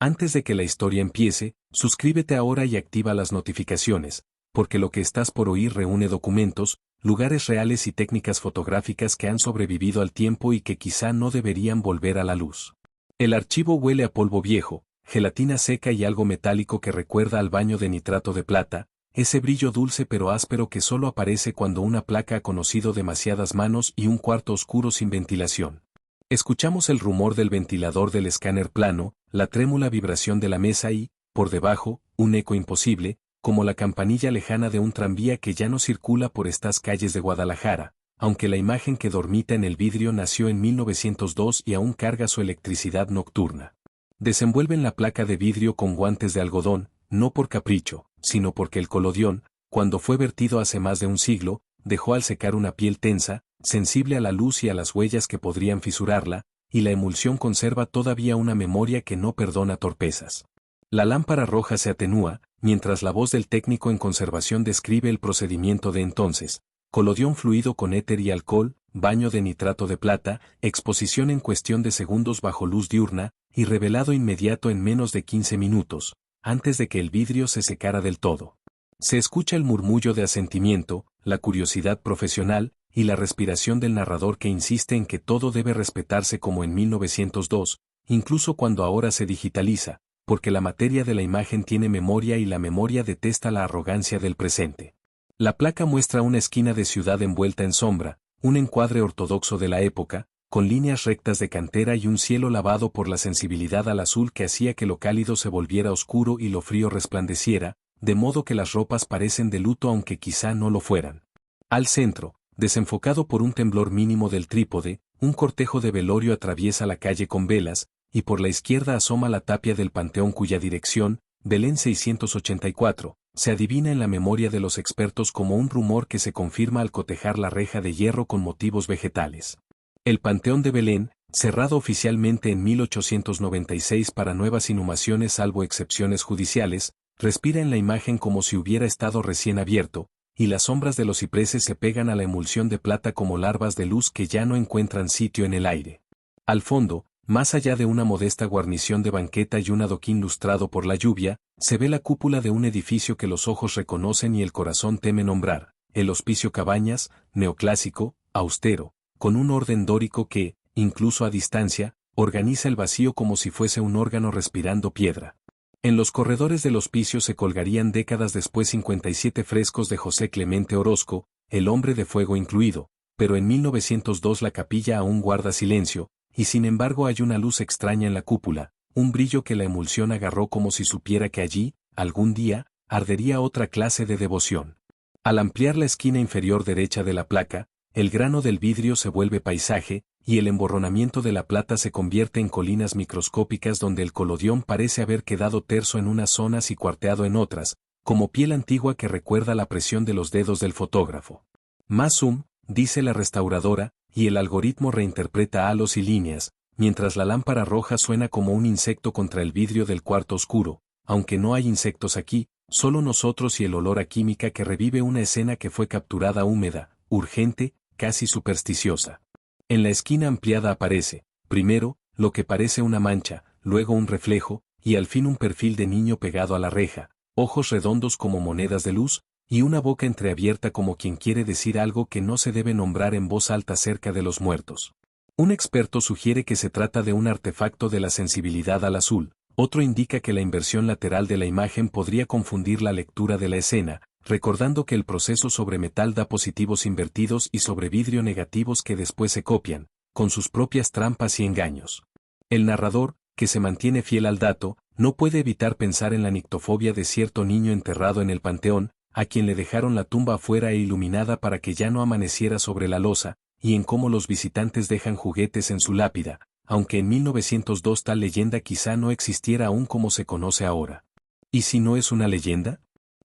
Antes de que la historia empiece, suscríbete ahora y activa las notificaciones, porque lo que estás por oír reúne documentos, lugares reales y técnicas fotográficas que han sobrevivido al tiempo y que quizá no deberían volver a la luz. El archivo huele a polvo viejo, gelatina seca y algo metálico que recuerda al baño de nitrato de plata, ese brillo dulce pero áspero que solo aparece cuando una placa ha conocido demasiadas manos y un cuarto oscuro sin ventilación. Escuchamos el rumor del ventilador del escáner plano, la trémula vibración de la mesa y, por debajo, un eco imposible, como la campanilla lejana de un tranvía que ya no circula por estas calles de Guadalajara, aunque la imagen que dormita en el vidrio nació en 1902 y aún carga su electricidad nocturna. Desenvuelven la placa de vidrio con guantes de algodón, no por capricho, sino porque el colodión, cuando fue vertido hace más de un siglo, dejó al secar una piel tensa, sensible a la luz y a las huellas que podrían fisurarla, y la emulsión conserva todavía una memoria que no perdona torpezas. La lámpara roja se atenúa, mientras la voz del técnico en conservación describe el procedimiento de entonces: colodión fluido con éter y alcohol, baño de nitrato de plata, exposición en cuestión de segundos bajo luz diurna, y revelado inmediato en menos de 15 minutos, antes de que el vidrio se secara del todo. Se escucha el murmullo de asentimiento, la curiosidad profesional, y la respiración del narrador que insiste en que todo debe respetarse como en 1902, incluso cuando ahora se digitaliza, porque la materia de la imagen tiene memoria y la memoria detesta la arrogancia del presente. La placa muestra una esquina de ciudad envuelta en sombra, un encuadre ortodoxo de la época, con líneas rectas de cantera y un cielo lavado por la sensibilidad al azul que hacía que lo cálido se volviera oscuro y lo frío resplandeciera, de modo que las ropas parecen de luto aunque quizá no lo fueran. Al centro, desenfocado por un temblor mínimo del trípode, un cortejo de velorio atraviesa la calle con velas, y por la izquierda asoma la tapia del panteón cuya dirección, Belén 684, se adivina en la memoria de los expertos como un rumor que se confirma al cotejar la reja de hierro con motivos vegetales. El Panteón de Belén, cerrado oficialmente en 1896 para nuevas inhumaciones salvo excepciones judiciales, respira en la imagen como si hubiera estado recién abierto, y las sombras de los cipreses se pegan a la emulsión de plata como larvas de luz que ya no encuentran sitio en el aire. Al fondo, más allá de una modesta guarnición de banqueta y un adoquín lustrado por la lluvia, se ve la cúpula de un edificio que los ojos reconocen y el corazón teme nombrar, el Hospicio Cabañas, neoclásico, austero, con un orden dórico que, incluso a distancia, organiza el vacío como si fuese un órgano respirando piedra. En los corredores del hospicio se colgarían décadas después 57 frescos de José Clemente Orozco, el hombre de fuego incluido, pero en 1902 la capilla aún guarda silencio, y sin embargo hay una luz extraña en la cúpula, un brillo que la emulsión agarró como si supiera que allí, algún día, ardería otra clase de devoción. Al ampliar la esquina inferior derecha de la placa, el grano del vidrio se vuelve paisaje, y el emborronamiento de la plata se convierte en colinas microscópicas donde el colodión parece haber quedado terso en unas zonas y cuarteado en otras, como piel antigua que recuerda la presión de los dedos del fotógrafo. Más zoom, dice la restauradora, y el algoritmo reinterpreta halos y líneas, mientras la lámpara roja suena como un insecto contra el vidrio del cuarto oscuro, aunque no hay insectos aquí, solo nosotros y el olor a química que revive una escena que fue capturada húmeda, urgente, casi supersticiosa. En la esquina ampliada aparece, primero, lo que parece una mancha, luego un reflejo, y al fin un perfil de niño pegado a la reja, ojos redondos como monedas de luz, y una boca entreabierta como quien quiere decir algo que no se debe nombrar en voz alta cerca de los muertos. Un experto sugiere que se trata de un artefacto de la sensibilidad al azul, otro indica que la inversión lateral de la imagen podría confundir la lectura de la escena, recordando que el proceso sobre metal da positivos invertidos y sobre vidrio negativos que después se copian, con sus propias trampas y engaños. El narrador, que se mantiene fiel al dato, no puede evitar pensar en la nictofobia de cierto niño enterrado en el panteón, a quien le dejaron la tumba afuera e iluminada para que ya no amaneciera sobre la losa, y en cómo los visitantes dejan juguetes en su lápida, aunque en 1902 tal leyenda quizá no existiera aún como se conoce ahora. ¿Y si no es una leyenda?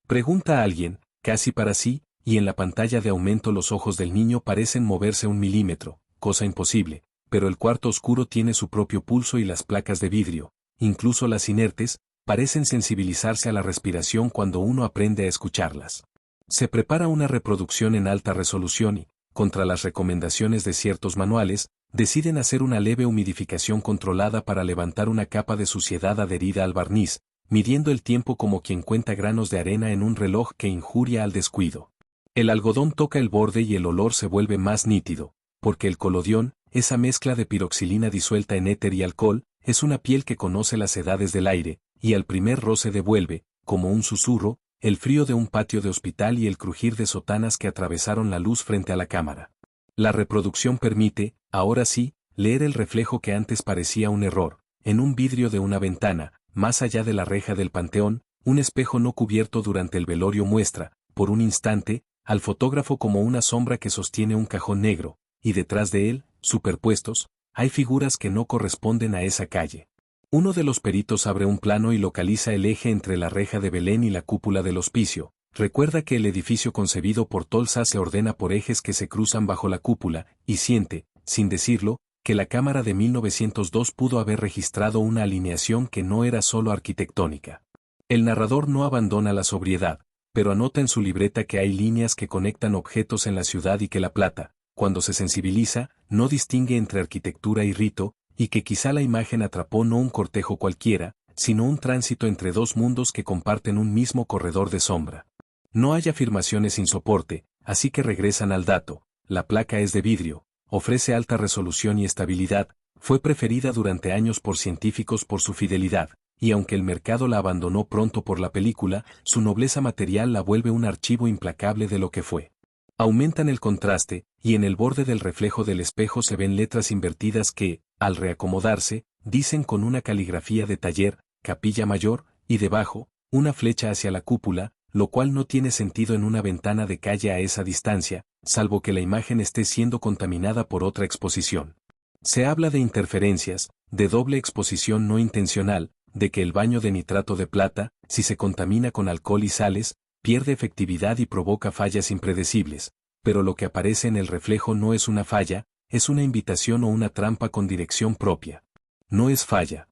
Pregunta a alguien, casi para sí, y en la pantalla de aumento los ojos del niño parecen moverse 1 milímetro, cosa imposible, pero el cuarto oscuro tiene su propio pulso y las placas de vidrio, incluso las inertes, parecen sensibilizarse a la respiración cuando uno aprende a escucharlas. Se prepara una reproducción en alta resolución y, contra las recomendaciones de ciertos manuales, Deciden hacer una leve humidificación controlada para levantar una capa de suciedad adherida al barniz, midiendo el tiempo como quien cuenta granos de arena en un reloj que injuria al descuido. El algodón toca el borde y el olor se vuelve más nítido, porque el colodión, esa mezcla de piroxilina disuelta en éter y alcohol, es una piel que conoce las edades del aire, y al primer roce devuelve, como un susurro, el frío de un patio de hospital y el crujir de sotanas que atravesaron la luz frente a la cámara. La reproducción permite, ahora sí, leer el reflejo que antes parecía un error, en un vidrio de una ventana, más allá de la reja del panteón, un espejo no cubierto durante el velorio muestra, por un instante, al fotógrafo como una sombra que sostiene un cajón negro, y detrás de él, superpuestos, hay figuras que no corresponden a esa calle. Uno de los peritos abre un plano y localiza el eje entre la reja de Belén y la cúpula del hospicio. Recuerda que el edificio concebido por Tolsa se ordena por ejes que se cruzan bajo la cúpula, y siente, sin decirlo, que la cámara de 1902 pudo haber registrado una alineación que no era solo arquitectónica. El narrador no abandona la sobriedad, pero anota en su libreta que hay líneas que conectan objetos en la ciudad y que La Plata, cuando se sensibiliza, no distingue entre arquitectura y rito, y que quizá la imagen atrapó no un cortejo cualquiera, sino un tránsito entre dos mundos que comparten un mismo corredor de sombra. No hay afirmaciones sin soporte, así que regresan al dato. La placa es de vidrio, ofrece alta resolución y estabilidad, fue preferida durante años por científicos por su fidelidad, y aunque el mercado la abandonó pronto por la película, su nobleza material la vuelve un archivo implacable de lo que fue. Aumentan el contraste, y en el borde del reflejo del espejo se ven letras invertidas que, al reacomodarse, dicen con una caligrafía de taller, Capilla Mayor, y debajo, una flecha hacia la cúpula, lo cual no tiene sentido en una ventana de calle a esa distancia, salvo que la imagen esté siendo contaminada por otra exposición. Se habla de interferencias, de doble exposición no intencional, de que el baño de nitrato de plata, si se contamina con alcohol y sales, pierde efectividad y provoca fallas impredecibles, pero lo que aparece en el reflejo no es una falla, es una invitación o una trampa con dirección propia. No es falla.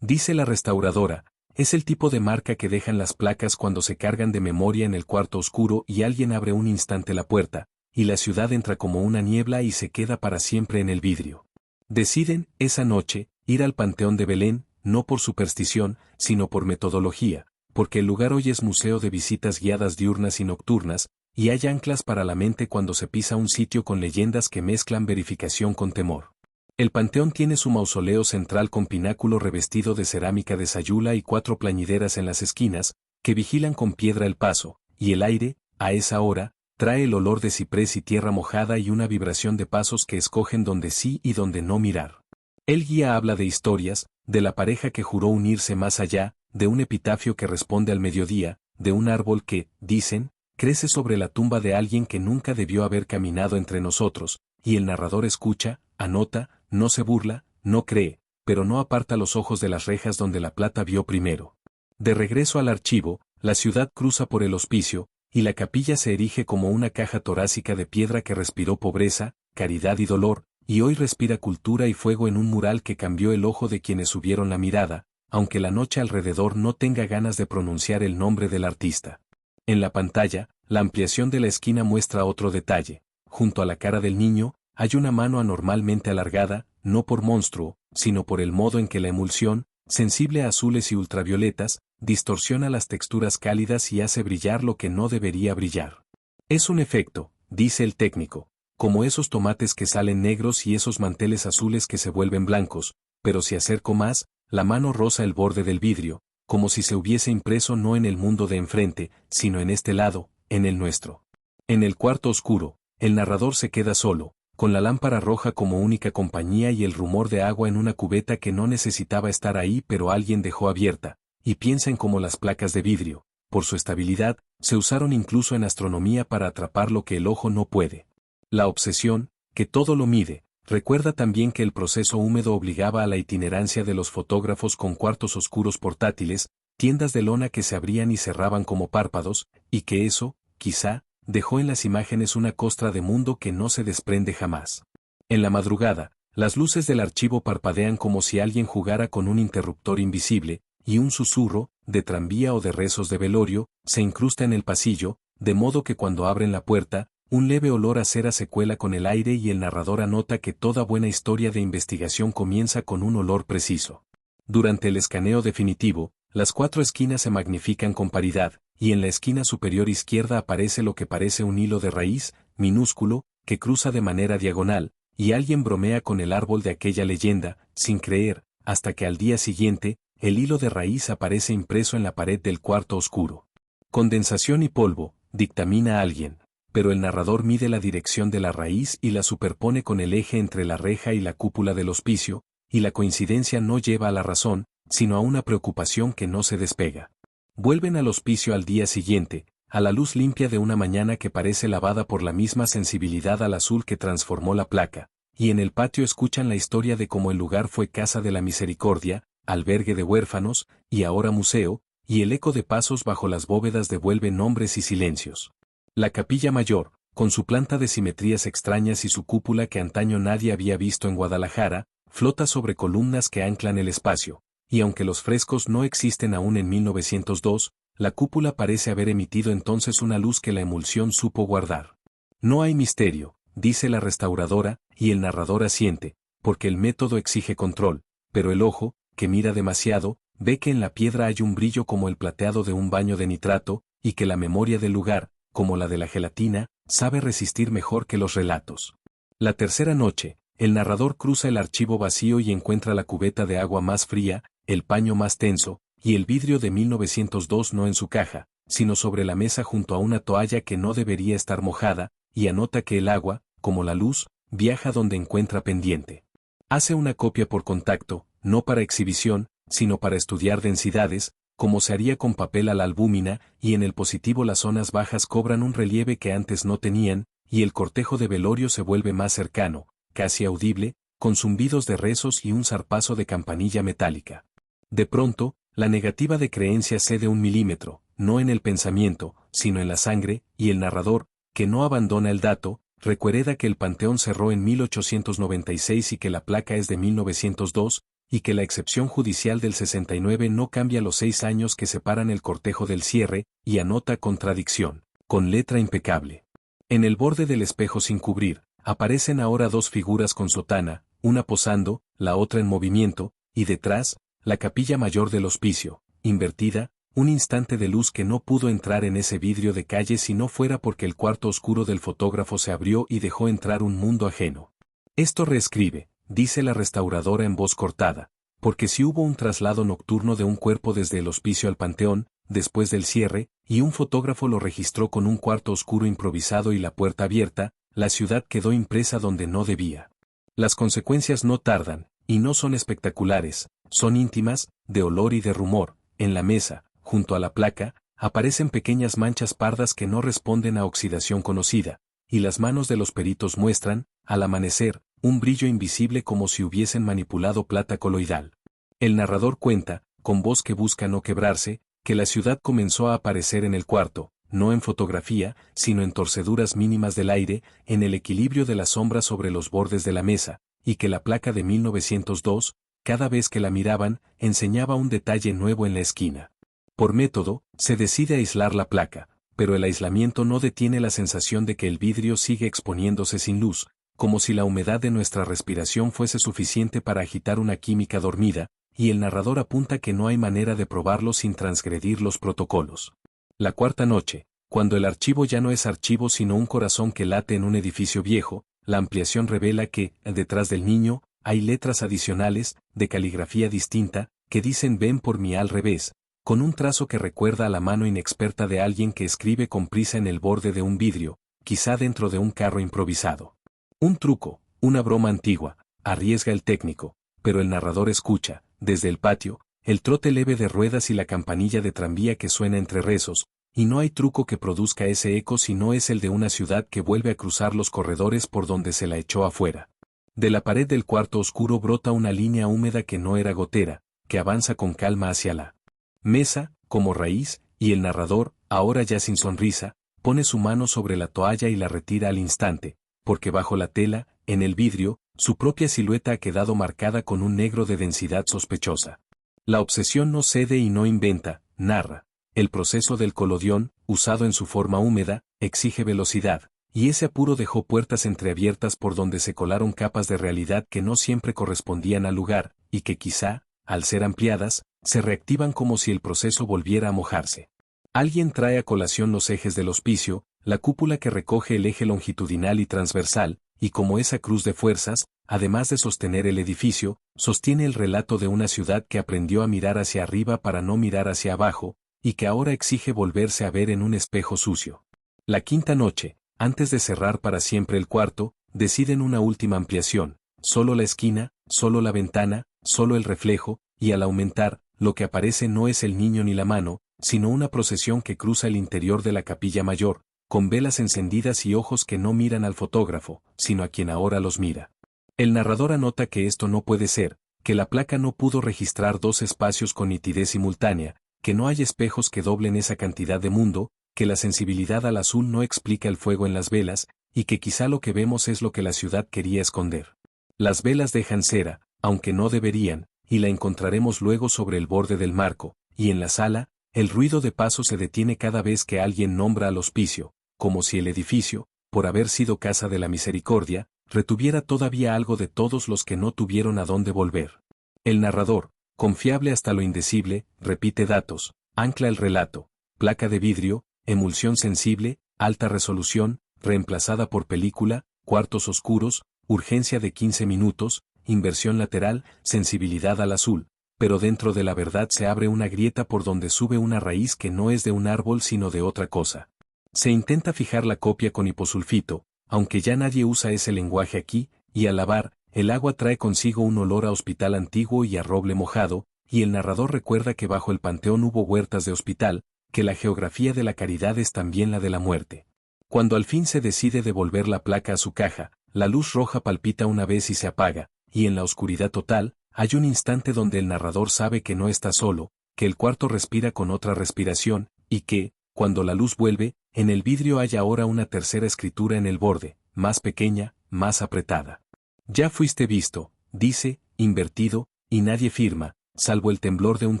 Dice la restauradora, es el tipo de marca que dejan las placas cuando se cargan de memoria en el cuarto oscuro y alguien abre un instante la puerta, y la ciudad entra como una niebla y se queda para siempre en el vidrio. Deciden, esa noche, ir al Panteón de Belén, no por superstición, sino por metodología, porque el lugar hoy es museo de visitas guiadas diurnas y nocturnas, y hay anclas para la mente cuando se pisa un sitio con leyendas que mezclan verificación con temor. El panteón tiene su mausoleo central con pináculo revestido de cerámica de sayula y 4 plañideras en las esquinas, que vigilan con piedra el paso, y el aire, a esa hora, trae el olor de ciprés y tierra mojada y una vibración de pasos que escogen donde sí y donde no mirar. El guía habla de historias, de la pareja que juró unirse más allá, de un epitafio que responde al mediodía, de un árbol que, dicen, crece sobre la tumba de alguien que nunca debió haber caminado entre nosotros, y el narrador escucha, anota, no se burla, no cree, pero no aparta los ojos de las rejas donde La Plata vio primero. De regreso al archivo, la ciudad cruza por el hospicio, y la capilla se erige como una caja torácica de piedra que respiró pobreza, caridad y dolor, y hoy respira cultura y fuego en un mural que cambió el ojo de quienes subieron la mirada, aunque la noche alrededor no tenga ganas de pronunciar el nombre del artista. En la pantalla, la ampliación de la esquina muestra otro detalle. Junto a la cara del niño, hay una mano anormalmente alargada, no por monstruo, sino por el modo en que la emulsión, sensible a azules y ultravioletas, distorsiona las texturas cálidas y hace brillar lo que no debería brillar. Es un efecto, dice el técnico, como esos tomates que salen negros y esos manteles azules que se vuelven blancos, pero si acerco más, la mano roza el borde del vidrio, como si se hubiese impreso no en el mundo de enfrente, sino en este lado, en el nuestro. En el cuarto oscuro, el narrador se queda solo, con la lámpara roja como única compañía y el rumor de agua en una cubeta que no necesitaba estar ahí pero alguien dejó abierta, y piensa en cómo las placas de vidrio, por su estabilidad, se usaron incluso en astronomía para atrapar lo que el ojo no puede. La obsesión, que todo lo mide, recuerda también que el proceso húmedo obligaba a la itinerancia de los fotógrafos con cuartos oscuros portátiles, tiendas de lona que se abrían y cerraban como párpados, y que eso, quizá, dejó en las imágenes una costra de mundo que no se desprende jamás. En la madrugada, las luces del archivo parpadean como si alguien jugara con un interruptor invisible, y un susurro, de tranvía o de rezos de velorio, se incrusta en el pasillo, de modo que cuando abren la puerta, un leve olor a cera se cuela con el aire y el narrador anota que toda buena historia de investigación comienza con un olor preciso. Durante el escaneo definitivo, las 4 esquinas se magnifican con paridad, y en la esquina superior izquierda aparece lo que parece un hilo de raíz, minúsculo, que cruza de manera diagonal, y alguien bromea con el árbol de aquella leyenda, sin creer, hasta que al día siguiente, el hilo de raíz aparece impreso en la pared del cuarto oscuro. Condensación y polvo, dictamina alguien, pero el narrador mide la dirección de la raíz y la superpone con el eje entre la reja y la cúpula del hospicio, y la coincidencia no lleva a la razón, sino a una preocupación que no se despega. Vuelven al hospicio al día siguiente, a la luz limpia de una mañana que parece lavada por la misma sensibilidad al azul que transformó la placa, y en el patio escuchan la historia de cómo el lugar fue casa de la misericordia, albergue de huérfanos, y ahora museo, y el eco de pasos bajo las bóvedas devuelve nombres y silencios. La capilla mayor, con su planta de simetrías extrañas y su cúpula que antaño nadie había visto en Guadalajara, flota sobre columnas que anclan el espacio, y aunque los frescos no existen aún en 1902, la cúpula parece haber emitido entonces una luz que la emulsión supo guardar. No hay misterio, dice la restauradora, y el narrador asiente, porque el método exige control, pero el ojo, que mira demasiado, ve que en la piedra hay un brillo como el plateado de un baño de nitrato, y que la memoria del lugar, como la de la gelatina, sabe resistir mejor que los relatos. La tercera noche, el narrador cruza el archivo vacío y encuentra la cubeta de agua más fría, el paño más tenso, y el vidrio de 1902 no en su caja, sino sobre la mesa junto a una toalla que no debería estar mojada, y anota que el agua, como la luz, viaja donde encuentra pendiente. Hace una copia por contacto, no para exhibición, sino para estudiar densidades, como se haría con papel a la albúmina, y en el positivo las zonas bajas cobran un relieve que antes no tenían, y el cortejo de velorio se vuelve más cercano, casi audible, con zumbidos de rezos y un zarpazo de campanilla metálica. De pronto, la negativa de creencia cede 1 milímetro, no en el pensamiento, sino en la sangre, y el narrador, que no abandona el dato, recuerda que el Panteón cerró en 1896 y que la placa es de 1902, y que la excepción judicial del 69 no cambia los 6 años que separan el cortejo del cierre, y anota contradicción, con letra impecable. En el borde del espejo sin cubrir, aparecen ahora 2 figuras con sotana, una posando, la otra en movimiento, y detrás, la capilla mayor del hospicio, invertida, un instante de luz que no pudo entrar en ese vidrio de calle si no fuera porque el cuarto oscuro del fotógrafo se abrió y dejó entrar un mundo ajeno. Esto reescribe, dice la restauradora en voz cortada, porque si hubo un traslado nocturno de un cuerpo desde el hospicio al panteón, después del cierre, y un fotógrafo lo registró con un cuarto oscuro improvisado y la puerta abierta, la ciudad quedó impresa donde no debía. Las consecuencias no tardan, y no son espectaculares, son íntimas, de olor y de rumor. En la mesa, junto a la placa, aparecen pequeñas manchas pardas que no responden a oxidación conocida, y las manos de los peritos muestran, al amanecer, un brillo invisible como si hubiesen manipulado plata coloidal. El narrador cuenta, con voz que busca no quebrarse, que la ciudad comenzó a aparecer en el cuarto, no en fotografía, sino en torceduras mínimas del aire, en el equilibrio de las sombras sobre los bordes de la mesa, y que la placa de 1902, cada vez que la miraban, enseñaba un detalle nuevo en la esquina. Por método, se decide aislar la placa, pero el aislamiento no detiene la sensación de que el vidrio sigue exponiéndose sin luz, como si la humedad de nuestra respiración fuese suficiente para agitar una química dormida, y el narrador apunta que no hay manera de probarlo sin transgredir los protocolos. La cuarta noche, cuando el archivo ya no es archivo sino un corazón que late en un edificio viejo, la ampliación revela que, detrás del niño, hay letras adicionales, de caligrafía distinta, que dicen ven por mí al revés, con un trazo que recuerda a la mano inexperta de alguien que escribe con prisa en el borde de un vidrio, quizá dentro de un carro improvisado. Un truco, una broma antigua, arriesga el técnico, pero el narrador escucha, desde el patio, el trote leve de ruedas y la campanilla de tranvía que suena entre rezos, y no hay truco que produzca ese eco si no es el de una ciudad que vuelve a cruzar los corredores por donde se la echó afuera. De la pared del cuarto oscuro brota una línea húmeda que no era gotera, que avanza con calma hacia la mesa, como raíz, y el narrador, ahora ya sin sonrisa, pone su mano sobre la toalla y la retira al instante, porque bajo la tela, en el vidrio, su propia silueta ha quedado marcada con un negro de densidad sospechosa. La obsesión no cede y no inventa, narra. El proceso del colodión, usado en su forma húmeda, exige velocidad, y ese apuro dejó puertas entreabiertas por donde se colaron capas de realidad que no siempre correspondían al lugar, y que quizá, al ser ampliadas, se reactivan como si el proceso volviera a mojarse. Alguien trae a colación los ejes del hospicio, la cúpula que recoge el eje longitudinal y transversal, y como esa cruz de fuerzas, además de sostener el edificio, sostiene el relato de una ciudad que aprendió a mirar hacia arriba para no mirar hacia abajo, y que ahora exige volverse a ver en un espejo sucio. La quinta noche, antes de cerrar para siempre el cuarto, deciden una última ampliación, solo la esquina, solo la ventana, solo el reflejo, y al aumentar, lo que aparece no es el niño ni la mano, sino una procesión que cruza el interior de la capilla mayor, con velas encendidas y ojos que no miran al fotógrafo, sino a quien ahora los mira. El narrador anota que esto no puede ser, que la placa no pudo registrar dos espacios con nitidez simultánea, que no hay espejos que doblen esa cantidad de mundo, que la sensibilidad al azul no explica el fuego en las velas, y que quizá lo que vemos es lo que la ciudad quería esconder. Las velas dejan cera, aunque no deberían, y la encontraremos luego sobre el borde del marco, y en la sala, el ruido de paso se detiene cada vez que alguien nombra al hospicio, como si el edificio, por haber sido casa de la misericordia, retuviera todavía algo de todos los que no tuvieron a dónde volver. El narrador, confiable hasta lo indecible, repite datos, ancla el relato, placa de vidrio, emulsión sensible, alta resolución, reemplazada por película, cuartos oscuros, urgencia de 15 minutos, inversión lateral, sensibilidad al azul, pero dentro de la verdad se abre una grieta por donde sube una raíz que no es de un árbol sino de otra cosa. Se intenta fijar la copia con hiposulfito, aunque ya nadie usa ese lenguaje aquí, y al lavar, el agua trae consigo un olor a hospital antiguo y a roble mojado, y el narrador recuerda que bajo el panteón hubo huertas de hospital, que la geografía de la caridad es también la de la muerte. Cuando al fin se decide devolver la placa a su caja, la luz roja palpita una vez y se apaga, y en la oscuridad total, hay un instante donde el narrador sabe que no está solo, que el cuarto respira con otra respiración, y que, cuando la luz vuelve, en el vidrio hay ahora una tercera escritura en el borde, más pequeña, más apretada. Ya fuiste visto, dice, invertido, y nadie firma, salvo el temblor de un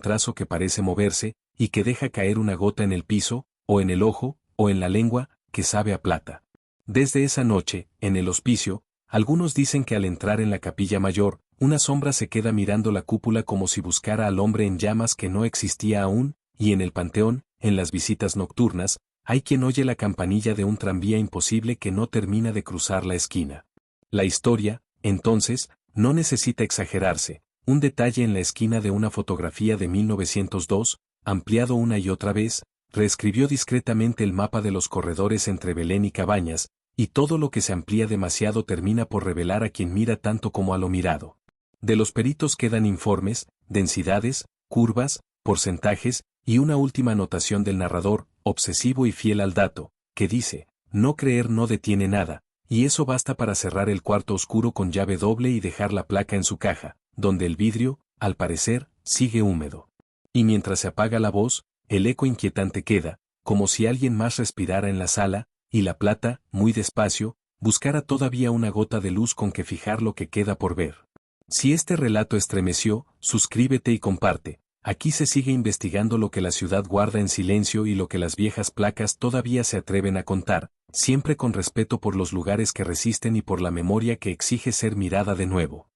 trazo que parece moverse, y que deja caer una gota en el piso, o en el ojo, o en la lengua, que sabe a plata. Desde esa noche, en el hospicio, algunos dicen que al entrar en la capilla mayor, una sombra se queda mirando la cúpula como si buscara al hombre en llamas que no existía aún, y en el panteón, en las visitas nocturnas, hay quien oye la campanilla de un tranvía imposible que no termina de cruzar la esquina. La historia, entonces, no necesita exagerarse. Un detalle en la esquina de una fotografía de 1902, ampliado una y otra vez, reescribió discretamente el mapa de los corredores entre Belén y Cabañas, y todo lo que se amplía demasiado termina por revelar a quien mira tanto como a lo mirado. De los peritos quedan informes, densidades, curvas, porcentajes, y una última anotación del narrador, obsesivo y fiel al dato, que dice, no creer no detiene nada, y eso basta para cerrar el cuarto oscuro con llave doble y dejar la placa en su caja, donde el vidrio, al parecer, sigue húmedo. Y mientras se apaga la voz, el eco inquietante queda, como si alguien más respirara en la sala, y la plata, muy despacio, buscara todavía una gota de luz con que fijar lo que queda por ver. Si este relato estremeció, suscríbete y comparte. Aquí se sigue investigando lo que la ciudad guarda en silencio y lo que las viejas placas todavía se atreven a contar, siempre con respeto por los lugares que resisten y por la memoria que exige ser mirada de nuevo.